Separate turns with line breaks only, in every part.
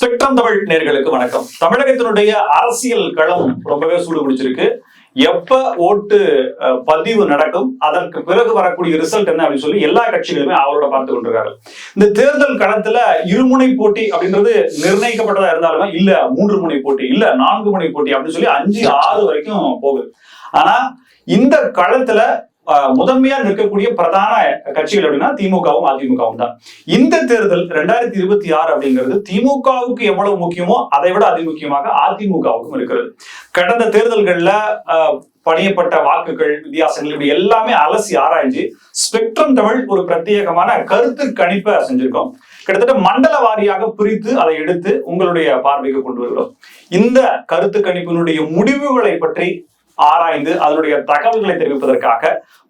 Spectrum Tamil நேர்களுக்கு வணக்கம். தமிழகத்தினுடைய அரசியல் களம் ரொம்பவே சூடு பிடிச்சிருக்கு. எப்ப ஓட்டு பதிவு நடக்கும், அதற்கு பிறகு வரக்கூடிய ரிசல்ட் என்ன அப்படின்னு சொல்லி எல்லா கட்சிகளுமே அவரோட பார்த்து கொண்டிருக்காங்க. இந்த தேர்தல் களத்துல இருமுனை போட்டி அப்படின்றது நிர்ணயிக்கப்பட்டதா இருந்தாலுமே இல்ல 3 முனை போட்டி, இல்ல 4 முனை போட்டி அப்படின்னு சொல்லி 5, 6 வரைக்கும் போகுது. ஆனா இந்த களத்துல முதன்மையா நிற்கக்கூடிய பிரதான கட்சிகள் அப்படின்னா திமுகவும் அதிமுகவும் தான். இந்த தேர்தல் 2026 அப்படிங்கிறது திமுகவுக்கு எவ்வளவு முக்கியமோ அதை விட அதிமுக்கியமாக அதிமுகவுக்கும் இருக்கிறது. கடந்த தேர்தல்கள்ல பணியப்பட்ட வாக்குகள் வித்தியாசங்கள் இப்படி எல்லாமே அலசி ஆராய்ஞ்சு ஸ்பெக்ட்ரம் தமிழ் ஒரு பிரத்யேகமான கருத்து கணிப்பை செஞ்சிருக்கோம். கிட்டத்தட்ட மண்டல வாரியாக பிரித்து அதை எடுத்து உங்களுடைய பார்வைக்கு கொண்டு வருகிறோம். இந்த கருத்து கணிப்பினுடைய முடிவுகளை பற்றி ஆராய்ந்து அதனுடைய தகவல்களை தெரிவிப்பதற்காக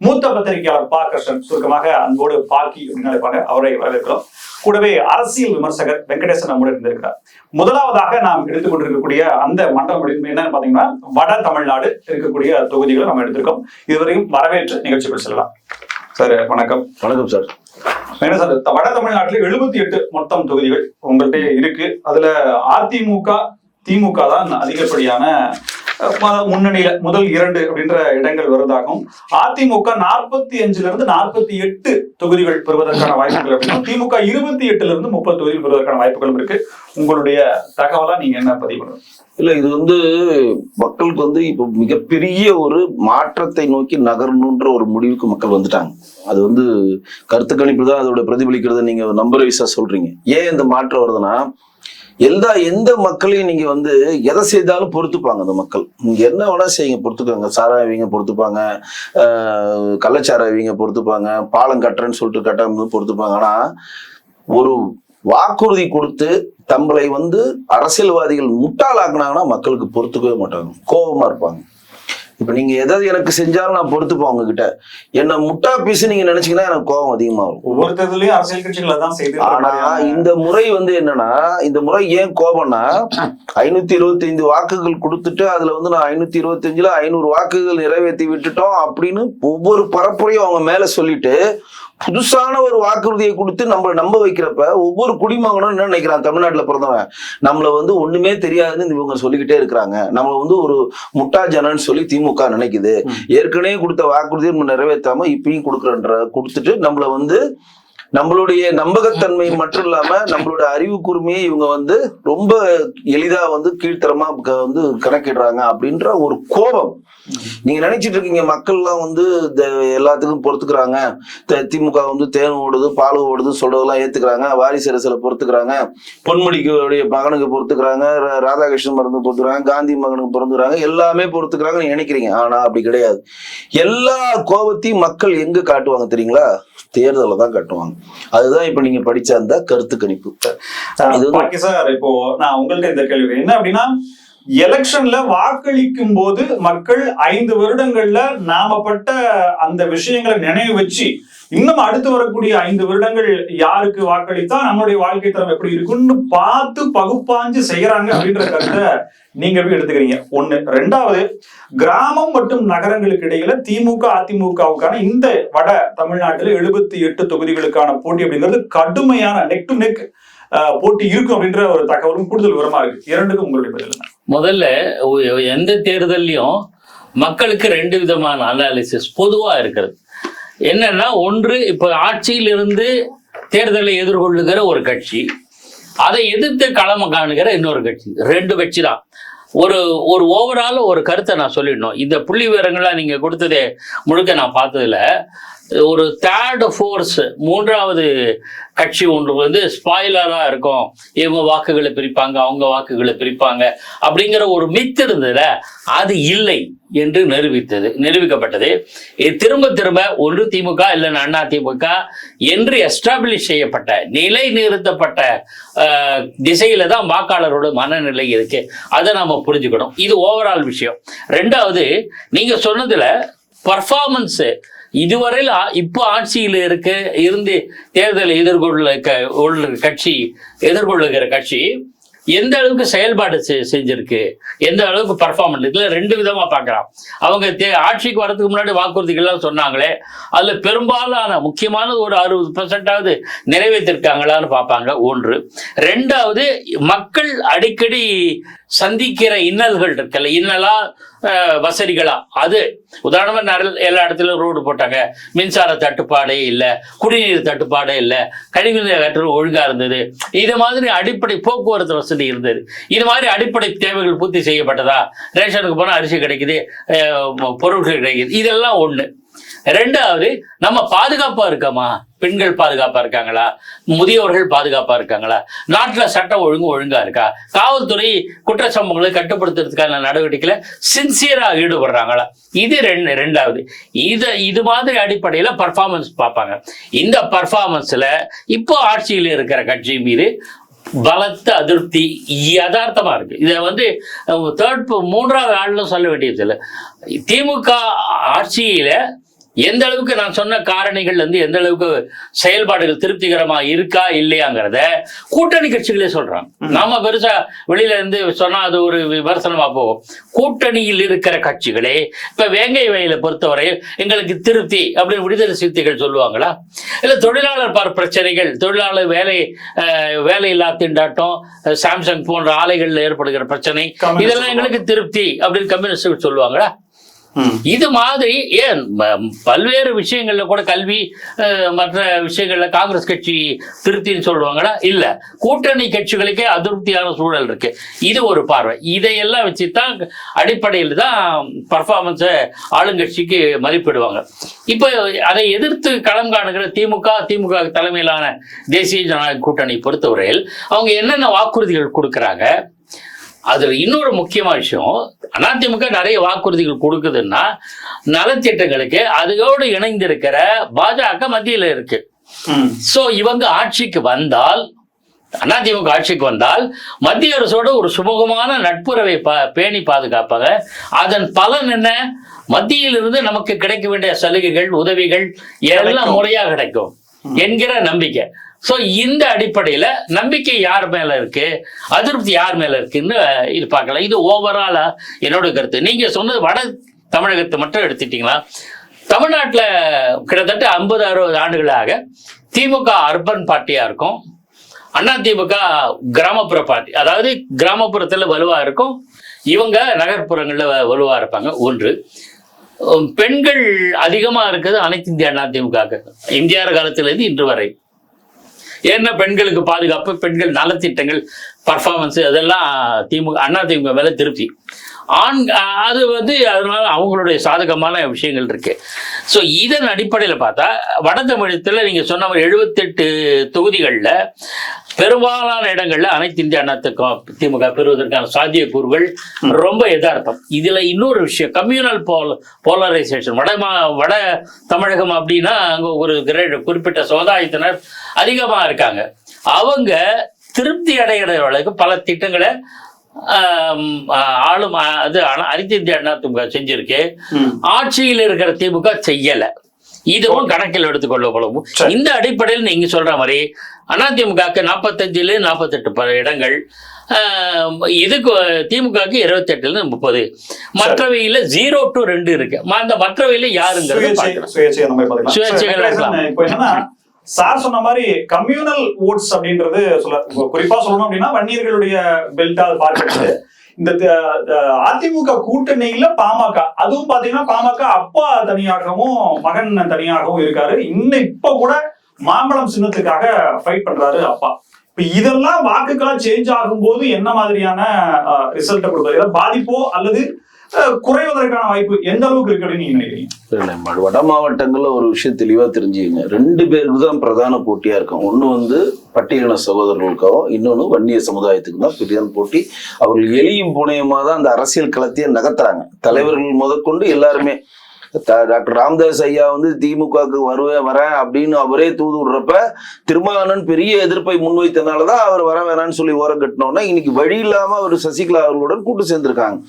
மூத்த பத்திரிகையாளர் பா கிருஷ்ணன், சுருக்கமாக அன்போடு பாக்கி அப்படின்னு அழைப்பாங்க, அவரை வரவேற்கிறோம். கூடவே அரசியல் விமர்சகர் வெங்கடேசன் நம்முடன் இருந்திருக்கிறார். முதலாவதாக நாம் எடுத்துக்கொண்டிருக்கக்கூடிய அந்த மண்டலம் என்னன்னு பாத்தீங்கன்னா வட தமிழ்நாடு இருக்கக்கூடிய தொகுதிகளை நம்ம எடுத்திருக்கோம். இதுவரையும் வரவேற்று நிகழ்ச்சிகள் செல்லலாம். சார் வணக்கம்.
வணக்கம் சார்.
என்ன சார், வட தமிழ்நாட்டில் 78 மொத்தம் தொகுதிகள் உங்கள்கிட்ட இருக்கு. அதுல அதிமுக திமுக தான் அதிகப்படியான முன்னணியில முதல் 2 அப்படின்ற இடங்கள் வருவதாகவும், அதிமுக 45 48 தொகுதிகள் பெறுவதற்கான வாய்ப்புகள் அப்படின்னா திமுக 28 30 தொகுதிகள் பெறுவதற்கான வாய்ப்புகளும் இருக்கு. உங்களுடைய தகவலா நீங்க என்ன பதிவு பண்ணுங்க?
இல்ல, இது மக்களுக்கு இப்ப மிகப்பெரிய ஒரு மாற்றத்தை நோக்கி நகரணுன்ற ஒரு முடிவுக்கு மக்கள் வந்துட்டாங்க. அது கருத்து கணிப்பு தான் அதோட பிரதிபலிக்கிறத நீங்க நம்பர் வைஸா சொல்றீங்க. ஏன் இந்த மாற்றம் வருதுன்னா, எந்த மக்களையும் நீங்க எதை செய்தாலும் பொறுத்துப்பாங்க. அந்த மக்கள் நீங்க என்ன வேணா செய்யுங்க, பொறுத்துக்காங்க. சாராயவீங்க பொறுத்துப்பாங்க, கள்ளச்சாராயவீங்க பொறுத்துப்பாங்க, பாலம் கட்டுறேன்னு சொல்லிட்டு கட்டாம பொறுத்துப்பாங்க. ஆனா ஒரு வாக்குறுதி கொடுத்து தங்களை அரசியல்வாதிகள் முட்டாளாக்குனாங்கன்னா மக்களுக்கு பொறுத்துக்கவே மாட்டாங்க, கோபமா இருப்பாங்க. இப்ப நீங்க எதாவது எனக்கு செஞ்சாலும் நான் பொறுத்துப்பேன். உங்ககிட்ட என்ன முட்டா பீஸ் நீங்க நினைச்சீங்கன்னா எனக்கு கோபம் அதிகமாகும்.
ஒவ்வொரு தேர்தலையும் அரசியல் கட்சிகள் தான் செய்து.
ஆனா இந்த முறை என்னன்னா, இந்த முறை ஏன் கோபம்னா, 525 வாக்குகள் கொடுத்துட்டு அதுல நான் 525ல 500 வாக்குகள் நிறைவேற்றி விட்டுட்டோம் அப்படின்னு ஒவ்வொரு பரப்புரையும் அவங்க மேல சொல்லிட்டு புதுசான ஒரு வாக்குறுதியை கொடுத்து நம்மளை நம்ப வைக்கிறப்ப ஒவ்வொரு குடிமகனும் என்ன நினைக்கிறான், தமிழ்நாட்டுல பிறந்தவன் நம்மள ஒண்ணுமே தெரியாதுன்னு இவங்க சொல்லிக்கிட்டே இருக்கிறாங்க. நம்மள ஒரு முட்டா ஜனன்னு சொல்லி திமுக நினைக்குது. ஏற்கனவே கொடுத்த வாக்குறுதியை நம்ம நிறைவேற்றாம இப்பயும் கொடுத்துட்டு நம்மள நம்மளுடைய நம்பகத்தன்மை மட்டும் இல்லாம நம்மளோட அறிவு கூர்மையை இவங்க ரொம்ப எளிதா கீழ்த்தரமா கணக்கிடுறாங்க அப்படின்ற ஒரு கோபம். நீங்க நினைச்சிட்டு இருக்கீங்க மக்கள் எல்லாம் எல்லாத்துக்கும் பொறுத்துக்கிறாங்க. திமுக தேன் ஓடுது பால் ஓடுது சொல்றதெல்லாம் ஏத்துக்கிறாங்க. வாரிசு அரசியல பொறுத்துக்கிறாங்க, பொன்முடிக்கு மகனுக்கு பொறுத்துக்கிறாங்க, ராதாகிருஷ்ணன் மருந்து பொறுத்துக்கிறாங்க, காந்தி மகனுக்கு பொறுத்துக்கிறாங்க, எல்லாமே பொறுத்துக்கிறாங்க நீங்க நினைக்கிறீங்க. ஆனா அப்படி கிடையாது. எல்லா கோபத்தையும் மக்கள் எங்க காட்டுவாங்க தெரியுங்களா? தேர்தலை தான் காட்டுவாங்க. அதுதான் இப்ப நீங்க படிச்ச அந்த கருத்து கணிப்பு.
சார், இப்போ நான் உங்கள்ட்ட இந்த கேள்வி என்ன அப்படின்னா, எலெக்ஷன்ல வாக்களிக்கும் போது மக்கள் 5 வருடங்கள்ல நாம பட்ட அந்த விஷயங்களை நினைவு வச்சு இன்னும் அடுத்து வரக்கூடிய 5 வருடங்கள் யாருக்கு வாக்களித்தா நம்மளுடைய வாழ்க்கை தரம் எப்படி இருக்குன்னு பார்த்து பகுப்பாஞ்சு செய்யறாங்க அப்படின்ற கருத்தை நீங்க எப்படி எடுத்துக்கிறீங்க? 1. 2வது, கிராமம் மற்றும் நகரங்களுக்கு இடையில திமுக அதிமுகவுக்கான இந்த வட தமிழ்நாட்டில் 78 தொகுதிகளுக்கான போட்டி அப்படிங்கிறது கடுமையான நெக் டு நெக் போட்டி இருக்கும் அப்படின்ற ஒரு தகவலும் கூடுதல் விவரமா இருக்கு. 2க்கும் உங்களுடைய பதில் என்ன?
முதல்ல எந்த தேர்தலையும் மக்களுக்கு 2 விதமான அனாலிசிஸ் பொதுவா இருக்கிறது. என்னன்னா, ஒன்று இப்ப ஆட்சியிலிருந்து தேர்தலை எதிர்கொள்ளுகிற ஒரு கட்சி, அதை எதிர்த்து களம் காணுகிற இன்னொரு கட்சி. 2 கட்சி தான். ஒரு ஓவரால ஒரு கருத்தை நான் சொல்லிடணும். இந்த புள்ளி விவரங்களா நீங்க கொடுத்ததே முழுக்க நான் பார்த்ததுல ஒரு தேர்ட் ஃபோர்ஸ், 3வது கட்சி ஒன்று ஸ்பாயிலரா இருக்கும். இவங்க வாக்குகளை பிரிப்பாங்க, அவங்க வாக்குகளை பிரிப்பாங்க அப்படிங்கிற ஒரு மித்து இருந்ததுல, அது இல்லை என்று நிரூபிக்கப்பட்டது. திரும்ப திரும்ப ஒன்று திமுக இல்லைன்னா அண்ணா திமுக என்று எஸ்டாப்ளிஷ் செய்யப்பட்ட நிலை நிறுத்தப்பட்ட திசையில தான் வாக்காளரோட மனநிலை இருக்கு. அதை நாம புரிஞ்சுக்கணும். இது ஓவரால் விஷயம். 2வது, நீங்க சொன்னதுல பர்ஃபார்மன்ஸ் இதுவரையில் இப்போ ஆட்சியில் இருந்து தேர்தலை எதிர்கொள்ளுகிற கட்சி எந்த அளவுக்கு செயல்பாடு செஞ்சிருக்கு, எந்த அளவுக்கு பர்ஃபார்மன்ஸ், இதுல ரெண்டு விதமா பார்க்கலாம். அவங்க ஆட்சிக்கு வரதுக்கு முன்னாடி வாக்குறுதிகள்லாம் சொன்னாங்களே, அதுல பெரும்பாலான முக்கியமானது ஒரு 60% நிறைவேற்றிருக்காங்களான்னு பார்ப்பாங்க. ஒன்று. ரெண்டாவது, மக்கள் அடிக்கடி சந்திக்கிற இன்னல்கள் இருக்குல்ல, இன்னலா வசதிகளா, அது உதாரணமா எல்லா இடத்துலயும் ரோடு போட்டாங்க, மின்சார தட்டுப்பாடே இல்லை, குடிநீர் தட்டுப்பாடே இல்லை, கழிவுநீர் அகற்றல் ஒழுங்கா இருந்தது, இது மாதிரி அடிப்படை போக்குவரத்து வசதி இருந்தது, இது மாதிரி அடிப்படை தேவைகள் பூர்த்தி செய்யப்பட்டதா, ரேஷனுக்கு போனா அரிசி கிடைக்குது, பொருட்கள் கிடைக்குது, இதெல்லாம் ஒண்ணு. ரெண்டாவது, நம்ம பாதுகாப்பா இருக்கோமா, பெண்கள் பாதுகாப்பா இருக்காங்களா, முதியோர்கள் பாதுகாப்பா இருக்காங்களா, நாட்டுல சட்டம் ஒழுங்கா இருக்கா, காவல்துறை குற்ற சம்பவங்களை கட்டுப்படுத்துறதுக்கான நடவடிக்கையில சின்சியரா ஈடுபடுறாங்களா, இது ரெண்டாவது. இது மாதிரி அடிப்படையில பர்ஃபார்மன்ஸ் பார்ப்பாங்க. இந்த பர்ஃபார்மன்ஸ்ல இப்போ ஆட்சியில் இருக்கிற கட்சி மீது பலத்த அதிருப்தி யதார்த்தமா இருக்கு. இதை மூன்றாவது ஆளுநர் சொல்ல வேண்டியது இல்லை. திமுக ஆட்சியில எந்த அளவுக்கு நான் சொன்ன காரணிகள் எந்த அளவுக்கு செயல்பாடுகள் திருப்திகரமா இருக்கா இல்லையாங்கிறத கூட்டணி கட்சிகளே சொல்றாங்க. நாம பெருசா வெளியில இருந்து சொன்னா அது ஒரு விமர்சனமா போகும். கூட்டணியில் இருக்கிற கட்சிகளே இப்ப வேங்கை வயலை பொறுத்தவரை எங்களுக்கு திருப்தி அப்படின்னு விடுதலை சிறுத்தைகள் சொல்லுவாங்களா? இல்ல தொழிலாளர் பிரச்சனைகள், தொழிலாளர் வேலையில்லா திண்டாட்டம், சாம்சங் போன்ற ஆலைகள்ல ஏற்படுகிற பிரச்சனை, இதெல்லாம் எங்களுக்கு திருப்தி அப்படின்னு கம்யூனிஸ்ட் சொல்லுவாங்களா? இது மாதிரி ஏன் பல்வேறு விஷயங்கள்ல கூட கல்வி மற்ற விஷயங்கள்ல காங்கிரஸ் கட்சி திருப்தின்னு சொல்லுவாங்களா? இல்ல, கூட்டணி கட்சிகளுக்கே அதிருப்தியான சூழல் இருக்கு. இது ஒரு பார்வை. இதையெல்லாம் வச்சுதான் அடிப்படையில் தான் பர்ஃபார்மன்ஸை ஆளுங்கட்சிக்கு மதிப்பிடுவாங்க. இப்ப அதை எதிர்த்து களம் காணுகிற திமுக தலைமையிலான தேசிய ஜனநாயக கூட்டணி பொறுத்தவரையில் அவங்க என்னென்ன வாக்குறுதிகள் கொடுக்கறாங்க, அதுல இன்னொரு முக்கியமான விஷயம், அதிமுக நிறைய வாக்குறுதிகள் கொடுக்குதுன்னா நலத்திட்டங்களுக்கு அதோடு இணைந்திருக்கிற பாஜக மத்தியில இருக்கு. சோ இவங்க ஆட்சிக்கு வந்தால், அதிமுக ஆட்சிக்கு வந்தால் மத்திய அரசோட ஒரு சுமூகமான நட்புறவை பேணி பாதுகாப்பாங்க. அதன் பலன் என்ன? மத்தியிலிருந்து நமக்கு கிடைக்க வேண்டிய சலுகைகள், உதவிகள் எல்லாம் முறையாக கிடைக்கும் என்கிற நம்பிக்கை. சோ இந்த அடிப்படையில நம்பிக்கை யார் மேல இருக்கு, அதிருப்தி யார் மேல இருக்குன்னு இது பார்க்கலாம். இது ஓவராலா என்னோட கருத்து. நீங்க சொன்னது வட தமிழகத்தை மட்டும் எடுத்துட்டீங்களா? தமிழ்நாட்டுல கிட்டத்தட்ட 50-60 ஆண்டுகளாக திமுக அர்பன் பார்ட்டியா இருக்கும், அதிமுக கிராமப்புற பார்ட்டி. அதாவது கிராமப்புறத்துல வலுவா இருக்கும், இவங்க நகர்ப்புறங்கள்ல வலுவா இருப்பாங்க. ஒன்று. பெண்கள் அதிகமா இருக்குது அனைத்து இந்திய அதிமுக எம்ஜிஆர் காலத்திலிருந்து இன்று வரை. என்ன பெண்களுக்கு பாதுகாப்பு, பெண்கள் நலத்திட்டங்கள், பர்ஃபார்மன்ஸ், அதெல்லாம் அதிமுக மேல திருப்தி. அது அதனால அவங்களுடைய சாதகமான விஷயங்கள் இருக்கு. ஸோ இதன் அடிப்படையில் பார்த்தா வட தமிழகத்துல நீங்க சொன்ன மாதிரி 78 தொகுதிகளில் பெரும்பாலான இடங்கள்ல அனைத்து இந்திய அண்ணா திமுக பெறுவதற்கான சாத்தியக்கூறுகள் ரொம்ப யதார்த்தம். இதுல இன்னொரு விஷயம், கம்யூனல் போலரைசேஷன். வட தமிழகம் அப்படின்னா அங்க ஒரு குறிப்பிட்ட சமுதாயத்தினர் அதிகமா இருக்காங்க. அவங்க திருப்தி அடைகிற அளவுக்கு பல திட்டங்களை அனைத்து இந்திய அண்ணா திமுக செஞ்சிருக்கு, ஆட்சியில் இருக்கிற திமுக செய்யல. இதுவும் கணக்கில் எடுத்துக்கொள்ளப்படும். இந்த அடிப்படையில் நீங்க சொல்ற மாதிரி அதிமுக 45-48 இடங்கள், இதுக்கு திமுக 28-30, மற்றவையில 0 to 2 இருக்கு. அந்த மற்றவையில யாருங்கிறது சுயேட்சைகள்.
சார் சொன்ன மாதிரி கம்யூனல் ஓட்ஸ் அப்படின்றது குறிப்பா சொல்லணும் அப்படின்னா வன்னியர்களுடைய பெல்ட்டா பார்க்கிறது. இந்த அதிமுக கூட்டணியில பாமக, அதுவும் பாத்தீங்கன்னா பாமக அப்பா தனியாகவும் மகன் தனியாகவும் இருக்காரு. இப்ப கூட மாம்பழம் சின்னத்துக்காக ஃபைட் பண்றாரு அப்பா. இப்ப இதெல்லாம் வாக்குகளா சேஞ்ச் ஆகும் போது என்ன மாதிரியான ரிசல்ட் கொடுப்பாரு, பாதிப்போ அல்லது குறைவதற்கான வாய்ப்பு எந்த அளவுக்கு இருக்கு அப்படின்னு நீங்க நினைக்கிறீங்க?
வட மாவட்டங்கள்ல ஒரு விஷயம் தெளிவா தெரிஞ்சுக்கங்க. 2 பேருக்கு தான் பிரதான போட்டியா இருக்கும். ஒண்ணு பட்டியலின சகோதரர்களுக்காகவும், இன்னொன்னு வன்னிய சமுதாயத்துக்கு தான் பெரியான போட்டி. அவர்கள் எளியும் புனையமா தான் அந்த அரசியல் களத்தையே நகர்த்துறாங்க. தலைவர்கள் முதற்கொண்டு எல்லாருமே. டாக்டர் ராமதாஸ் ஐயா திமுகவுக்கு வரேன் அப்படின்னு அவரே தூது விடுறப்ப திருமாவளவன் பெரிய எதிர்ப்பை முன்வைத்தனாலதான் அவர் வர வேணான்னு சொல்லி ஓரம் கட்டினோன்னா இன்னைக்கு வழி இல்லாம அவர் சசிகலா அவர்களுடன் கூட்டு சேர்ந்திருக்காங்க.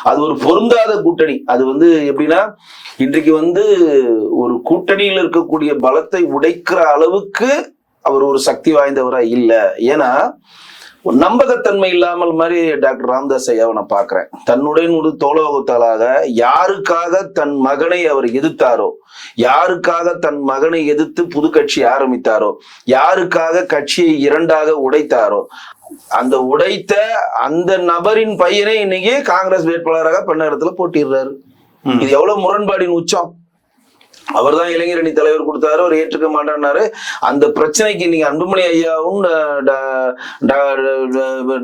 அது ஒரு பொருந்தாத கூட்டணி. அது எப்படின்னா இன்றைக்கு ஒரு கூட்டணியில் இருக்கக்கூடிய பலத்தை உடைக்கிற அளவுக்கு அவர் ஒரு சக்தி வாய்ந்தவரா இல்லை. ஏன்னா நம்பகத்தன்மை இல்லாமல் மாதிரி டாக்டர் ராமதாஸ் ஐயாவை நான் பார்க்கிறேன். தன்னுடைய தோழகத்தாளாக யாருக்காக தன் மகனை அவர் எதிர்த்தாரோ, யாருக்காக தன் மகனை எதிர்த்து புது கட்சி ஆரம்பித்தாரோ, யாருக்காக கட்சியை இரண்டாக உடைத்தாரோ, அந்த உடைத்த அந்த நபரின் பையனை இன்னைக்கு காங்கிரஸ் வேட்பாளராக பெண்ணகரத்துல போட்டிடுறாரு. இது எவ்வளவு முரண்பாடின் உச்சம். அவர் தான் இளைஞரணி தலைவர் கொடுத்தாரு, அவர் ஏற்றுக்க மாட்டேன்னாரு. அந்த பிரச்சனைக்கு நீங்க அன்புமணி ஐயாவும்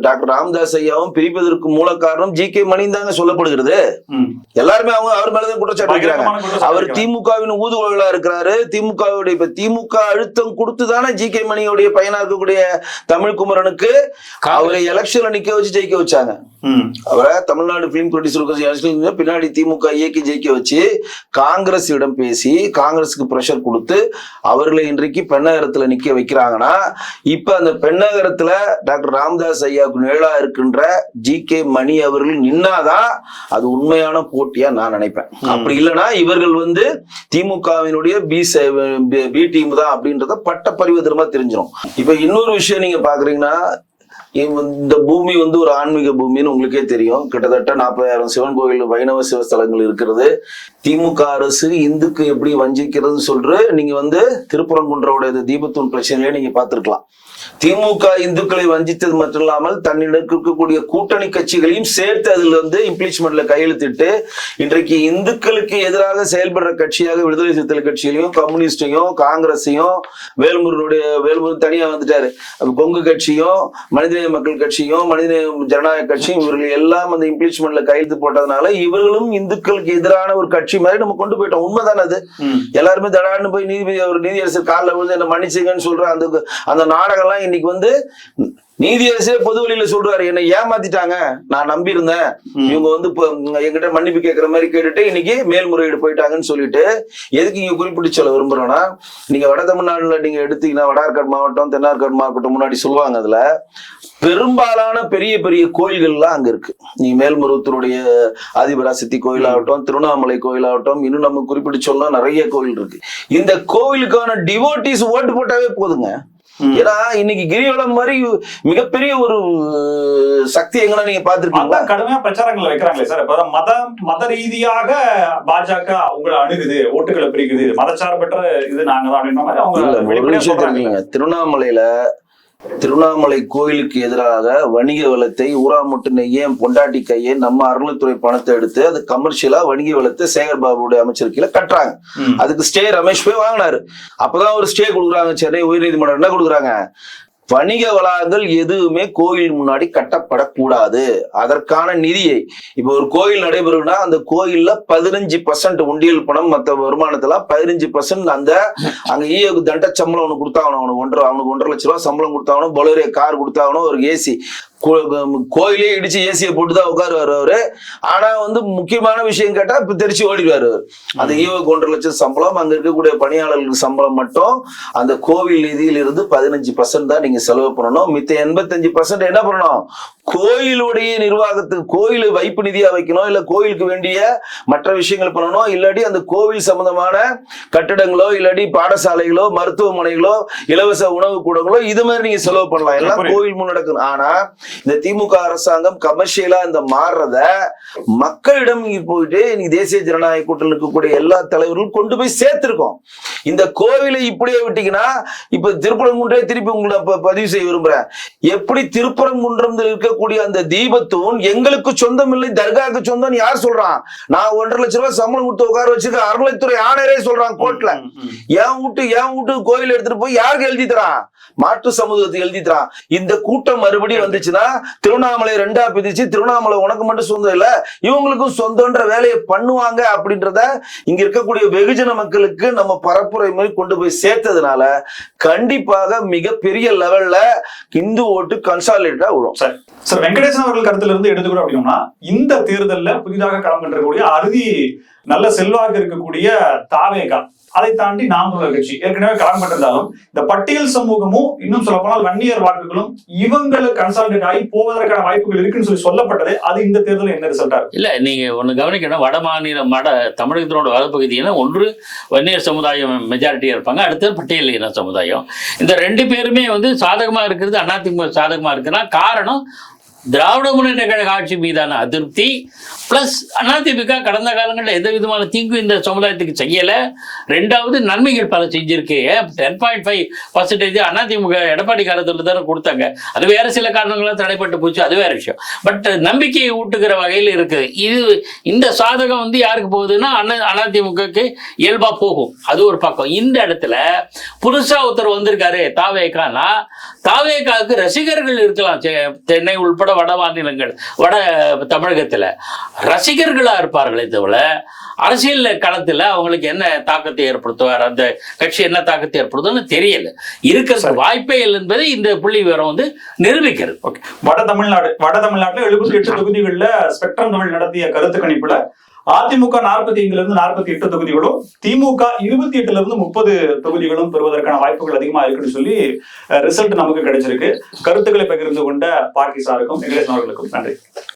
டாக்டர் ராமதாஸ் ஐயாவும் பிரிப்பதற்கு மூல காரணம் ஜி.கே. மணி தாங்க சொல்லப்படுகிறது. எல்லாருமே அவங்க அவர் மேலதான் குற்றச்சாட்டு வைக்கிறாங்க. அவர் திமுகவின் ஊதுகுழலா இருக்கிறாரு. திமுகவுடைய இப்ப திமுக அழுத்தம் கொடுத்துதானே ஜி.கே. மணியுடைய பையனா இருக்கக்கூடிய தமிழ்குமரனுக்கு அவரை எலெக்ஷன்ல நிக்க வச்சு ஜெயிக்க வச்சாங்க. அவரை தமிழ்நாடு பிலிம் ப்ரொடியூசர் பின்னாடி திமுக இயக்கி ஜெயிக்க வச்சு காங்கிரஸிடம் பேசி காங்கிரஸுக்கு பிரஷர் கொடுத்து அவர்களை இன்றைக்கு பெண்ணகரத்துல நிக்க வைக்கிறாங்கன்னா, இப்ப அந்த பெண்ணகரத்துல டாக்டர் ராமதாஸ் ஐயாவுக்கு நிழலா இருக்கின்ற ஜி.கே. மணி அவர்கள் நின்னாதான் அது உண்மையான போட்டியா நான் நினைப்பேன். அப்படி இல்லைன்னா இவர்கள் வந்து திமுகவினுடைய பி டீம் தான் அப்படின்றத பட்ட பரிவர்த்தனமா தெரிஞ்சிடும். இப்ப இன்னொரு விஷயம் நீங்க பாக்குறீங்கன்னா, இந்த பூமி வந்து ஒரு ஆன்மீக பூமின்னு உங்களுக்கே தெரியும். கிட்டத்தட்ட 40,000 சிவன் கோவில் வைணவ சிவஸ்தலங்கள் இருக்கிறது. திமுக அரசு இந்துக்கு எப்படி வஞ்சிக்கிறதுன்னு சொல்ற நீங்க வந்து திருப்பரங்குன்றோட தீபத்தூன் பிரச்சனையிலே நீங்க பார்த்திருக்கலாம். திமுக இந்துக்களை வஞ்சித்தது மட்டும் இல்லாமல் தன்னிடம் இருக்கக்கூடிய கூட்டணி கட்சிகளையும் சேர்த்து அதுல வந்து இம்ப்ளீச்மெண்ட்ல கையெழுத்திட்டு இன்றைக்கு இந்துக்களுக்கு எதிராக செயல்படுற கட்சியாக விடுதலை சிறுத்தைகள் கட்சிகளையும் கம்யூனிஸ்டையும் காங்கிரஸையும் வேல்முருகன் தனியா வந்துட்டாரு, கொங்கு கட்சியும் மனிதநேய மக்கள் கட்சியும் மனிதநேய ஜனநாயக கட்சியும் இவர்கள் எல்லாம் அந்த இம்ப்ளீச்மெண்ட்ல கையெழுத்து போட்டதுனால இவர்களும் இந்துக்களுக்கு எதிரான ஒரு கட்சி மாதிரி நம்ம கொண்டு போயிட்டோம். உண்மைதானே அது? எல்லாருமே தடான்னு போய் நீதியரசர் காலில் விழுந்து என்ன மன்னிச்சுங்கன்னு சொல்ற அந்த நாடகம் இன்னைக்கு வந்து நீதியரசே பொது வழியில சொல்றாரு, என்னை ஏமாத்திட்டாங்க, நான் நம்பி இருந்தேன், இவங்க வந்து என்கிட்ட மன்னிப்பு கேட்கிற மாதிரி கேட்டுட்டு இன்னைக்கு மேல்முறையீடு போயிட்டாங்கன்னு சொல்லிட்டு. எதுக்கு இங்க குறிப்பிட்டு சொல்ல விரும்புறோம்னா, நீங்க வட தமிழ்நாடுல நீங்க எடுத்தீங்கன்னா வடார்காடு மாவட்டம் தென்னார்காடு மாவட்டம் முன்னாடி சொல்லுவாங்க, அதுல பெரும்பாலான பெரிய பெரிய கோயில்கள்லாம் அங்க இருக்கு. நீ மேல்மருவத்தூருடைய ஆதிபராசக்தி கோயிலாகட்டும், திருவண்ணாமலை கோயிலாகட்டும், இன்னும் நம்ம குறிப்பிட்டு சொல்லலாம் நிறைய கோயில் இருக்கு. இந்த கோவிலுக்கான டிவோட்டிஸ் ஓட்டு போட்டாவே போதுங்க. ஏன்னா இன்னைக்கு கிரிவலம் மாதிரி மிகப்பெரிய ஒரு சக்தி எங்கன்னா நீங்க பாத்துருக்கீங்களா?
கடுமையா பிரச்சாரங்கள் வைக்கிறாங்களே சார். இப்ப மத ரீதியாக பாஜக உங்களை அணுகுது, ஓட்டுகளை பிரிக்குது, மதச்சார்பற்ற இது நாங்க தான் அப்படின்ற மாதிரி அவங்க.
திருவண்ணாமலை கோயிலுக்கு எதிராக வணிக வளத்தை ஊராமுட்டு நெய்யன் பொண்டாட்டி கையை நம்ம அருள்துறை பணத்தை எடுத்து அது கமர்ஷியலா வணிக வளத்தை சேகர் பாபுடைய அமைச்சர் கீழே கட்டுறாங்க. அதுக்கு ஸ்டே ரமேஷ் போய் வாங்கினாரு. அப்பதான் ஒரு ஸ்டே கொடுக்குறாங்க. சென்னை உயர்நீதிமன்றம் என்ன கொடுக்குறாங்க? வணிக வளாகங்கள் எதுவுமே கோயில் முன்னாடி கட்டப்படக்கூடாது. அதற்கான நிதியை இப்ப ஒரு கோயில் நடைபெறும்னா அந்த கோயில்ல 15% உண்டியல் பணம், மற்ற வருமானத்துல 15% அந்த அங்க ஈயோக்கு தண்ட சம்பளம் ஒண்ணு கொடுத்தாகணும். அவனுக்கு 1.5 லட்சம் ரூபாய் சம்பளம் கொடுத்தாகணும். பொலரே கார் கொடுத்தாகணும். ஒரு ஏசி கோயிலே இடிச்சு ஏசியை போட்டுதான் உட்காருவாரு அவரு. ஆனா வந்து முக்கியமான விஷயம் கேட்டா இப்ப தெரிச்சு ஓடிடுவாரு அவரு. அந்த ஈவோக்கு 1.5 லட்சம் சம்பளம், அங்க இருக்கக்கூடிய பணியாளர்களுக்கு சம்பளம் மட்டும் அந்த கோவில் நிதியில இருந்து 15% தான் நீங்க செலவு பண்ணணும். மித்த 85% என்ன பண்ணணும்? கோயிலுடைய நிர்வாகத்துக்கு, கோயிலு வைப்பு நிதியா வைக்கணும், இல்ல கோயிலுக்கு வேண்டிய மற்ற விஷயங்கள் பண்ணணும். இல்லாட்டி அந்த கோவில் சம்பந்தமான கட்டிடங்களோ, இல்லாட்டி பாடசாலைகளோ, மருத்துவமனைகளோ, இலவச உணவு கூடங்களோ, இது மாதிரி நீங்க செலவு பண்ணலாம். எல்லாம் கோவில் முன்னெடுக்கணும். ஆனா இந்த திமுக அரசாங்கம் கமர்ஷியலா இந்த மாறுறத மக்களிடம் போயிட்டு இன்னைக்கு தேசிய ஜனநாயக கூட்டணியில் இருக்கக்கூடிய எல்லா தலைவர்களும் கொண்டு போய் சேர்த்திருக்கோம். இந்த கோவிலை இப்படியே விட்டீங்கன்னா, இப்ப திருப்பரங்குன்றே திருப்பி உங்களை பதிவு செய்ய விரும்புறேன். எப்படி திருப்பரங்குன்றம் இருக்கக்கூடிய அந்த தீபத்தூன் எங்களுக்கு சொந்தம் இல்லை, தர்காவுக்கு சொந்தம் யார் சொல்றான்? நான் 1.5 லட்சம் ரூபாய் சம்பளம் கொடுத்து உட்கார வச்சுக்க அறநிலைத்துறை ஆணையரே சொல்றான் கோர்ட்ல. என் வீட்டு கோயில் எடுத்துட்டு போய் யாருக்கு எழுதி தரான்? மாற்று சமூகத்துக்கு எழுதி தரான். இந்த கூட்டம் மறுபடியும் வந்துச்சுன்னா திருவண்ணாமலை 2ஆ பிரிச்சு திருவண்ணாமலை உனக்கு மட்டும் சொந்தம் இல்ல, இவங்களுக்கும் சொந்தம்ன்ற வேலையை பண்ணுவாங்க அப்படின்றத இங்க இருக்கக்கூடிய வெகுஜன மக்களுக்கு நம்ம பரப்புரை மாதிரி கொண்டு போய் சேர்த்ததுனால கண்டிப்பாக மிகப்பெரிய லெவல்ல இந்து ஓட்டு கன்சாலிடேட்டா விழும்.
சார் வெங்கடேசன் அவர்கள் கருத்துல இருந்து எடுத்துக்கிறோம் அப்படின்னா, இந்த தேர்தலில் புதிதாக களம் கண்டக்கூடிய அறுதி நல்ல செல்வாக்கு இருக்கக்கூடிய தாவேகா, அதை தாண்டி நாம் தமிழர் கட்சி ஏற்கனவே களம்பட்டிருந்தாலும் இந்த பட்டியல் சமூகமும் இன்னும் சொல்ல போனால் வன்னியர் வாக்குகளும் இவங்களுக்கு கன்சால்டேட் ஆகி போவதற்கான வாய்ப்புகள் இருக்குன்னு சொல்லப்பட்டது. அது இந்த தேர்தலில் என்ன ரிசல்ட்டா இருக்கு?
இல்ல நீங்க ஒண்ணு கவனிக்கணும், தமிழகத்தினோட வடபகுதியில ஒன்று வன்னியர் சமுதாயம் மெஜாரிட்டியா இருப்பாங்க, அடுத்தது பட்டியல் இன சமுதாயம். இந்த ரெண்டு பேருமே வந்து சாதகமா இருக்கிறது அதிமுக சாதகமா இருக்குன்னா காரணம் திராவிட முன்னேற்ற கழக ஆட்சி மீதான அதிருப்தி பிளஸ் அதிமுக கடந்த காலங்களில் எந்த விதமான தீங்கு இந்த சமுதாயத்துக்கு செய்யல. ரெண்டாவது நன்மைகள் பல செஞ்சிருக்கு. 10.5% அதிமுக எடப்பாடி காலத்துல தானே கொடுத்தாங்க. அது வேற சில காரணங்களால் தடைப்பட்டு போச்சு, அது வேற விஷயம். பட் நம்பிக்கையை ஊட்டுகிற வகையில் இருக்குது. இந்த சாதகம் வந்து யாருக்கு போகுதுன்னா அதிமுகக்கு இயல்பா போகும். அது ஒரு பக்கம். இந்த இடத்துல புதுசா ஒருத்தர் வந்திருக்காரு தாவேகானா, தாவேகாவுக்கு ரசிகர்கள் இருக்கலாம். சென்னை உள்பட வட மாநிலங்கள் வட தமிழகத்துல ரசிகர்களா இருப்பார்களே தவிர அரசியல் களத்துல அவங்களுக்கு என்ன தாக்கத்தை ஏற்படுத்துவார், அந்த கட்சி என்ன தாக்கத்தை ஏற்படுத்தும்னு தெரியல. இருக்கிற வாய்ப்பே இல்லை என்பதை இந்த புள்ளி விவரம் வந்து நிரூபிக்கிறது.
வட தமிழ்நாட்டுல 78 தொகுதிகள்ல ஸ்பெக்ட்ரம் தமிழ் நடத்திய கருத்து கணிப்புல அதிமுக 45 48 தொகுதிகளும் திமுக 28 30 தொகுதிகளும் பெறுவதற்கான வாய்ப்புகள் அதிகமா இருக்குன்னு சொல்லி ரிசல்ட் நமக்கு கிடைச்சிருக்கு. கருத்துக்களை பகிர்ந்து கொண்ட பாக்கி சாருக்கும் வெங்கடேசன் அவர்களுக்கும் நன்றி.